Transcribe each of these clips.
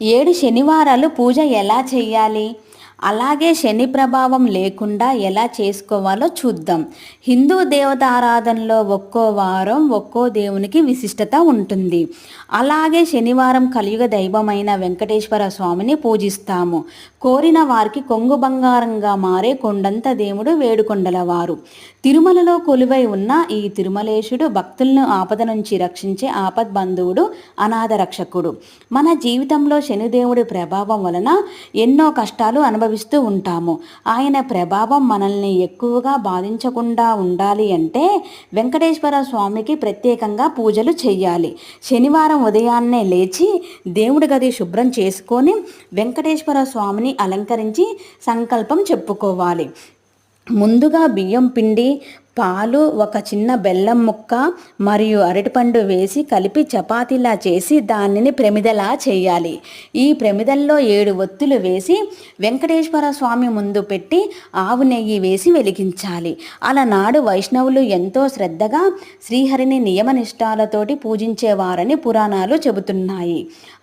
7 శనివారాలు పూజ ఎలా చేయాలి? అలాగే శని ప్రభావం లేకుండా ఎలా చేసుకోవాలో చూద్దాం. హిందూ దేవతారాధనలో ఒక్కో వారం ఒక్కో దేవునికి విశిష్టత ఉంటుంది. అలాగే శనివారం కలియుగ దైవమైన వెంకటేశ్వర స్వామిని పూజిస్తాము. కోరిన వారికి కొంగు బంగారంగా మారే కొండంత దేవుడు వేడుకొండలవారు. తిరుమలలో కొలువై ఉన్న ఈ తిరుమలేశుడు భక్తులను ఆపద నుంచి రక్షించే ఆపద్బంధువుడు, అనాథ రక్షకుడు. మన జీవితంలో శనిదేవుడి ప్రభావం వలన ఎన్నో కష్టాలు అనుభవిస్తూ ఉంటాము. ఆయన ప్రభావం మనల్ని ఎక్కువగా బాధించకుండా ఉండాలి అంటే వెంకటేశ్వర స్వామికి ప్రత్యేకంగా పూజలు చేయాలి. శనివారం ఉదయాన్నే లేచి దేవుడి గది శుభ్రం చేసుకొని వెంకటేశ్వర స్వామిని అలంకరించి సంకల్పం చెప్పుకోవాలి. ముందుగా బియ్యం పిండి, పాలు, ఒక చిన్న బెల్లం ముక్క మరియు అరటిపండు వేసి కలిపి చపాతీలా చేసి దానిని ప్రమిదలా చేయాలి. ఈ ప్రమిదల్లో 7 ఒత్తులు వేసి వెంకటేశ్వర స్వామి ముందు పెట్టి ఆవు నెయ్యి వేసి వెలిగించాలి. అలనాడు వైష్ణవులు ఎంతో శ్రద్ధగా శ్రీహరిని నియమనిష్టాలతోటి పూజించేవారని పురాణాలు చెబుతున్నాయి.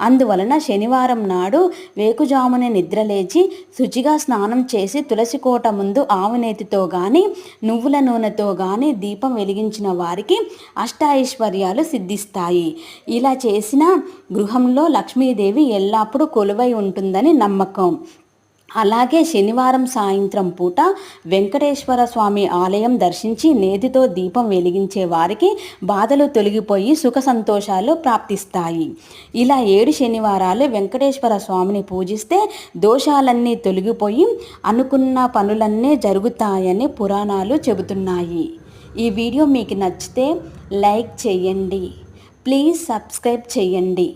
అందువలన శనివారం నాడు వేకుజామున నిద్రలేచి శుచిగా స్నానం చేసి తులసి కోట ముందు ఆవు నేతితో కానీ నువ్వుల నూనెతో కానీ దీపం వెలిగించిన వారికి అష్టైశ్వర్యాలు సిద్ధిస్తాయి. ఇలా చేసిన గృహంలో లక్ష్మీదేవి ఎల్లప్పుడూ కొలువై ఉంటుందని నమ్మకం. అలాగే శనివారం సాయంత్రం పూట వెంకటేశ్వర స్వామి ఆలయం దర్శించి నేతితో దీపం వెలిగించే వారికి బాధలు తొలగిపోయి సుఖ సంతోషాలు ప్రాప్తిస్తాయి. ఇలా 7 శనివారాలు వెంకటేశ్వర స్వామిని పూజిస్తే దోషాలన్నీ తొలగిపోయి అనుకున్న పనులన్నీ జరుగుతాయని పురాణాలు చెబుతున్నాయి. ఈ వీడియో మీకు నచ్చితే లైక్ చేయండి. ప్లీజ్ సబ్స్క్రైబ్ చేయండి.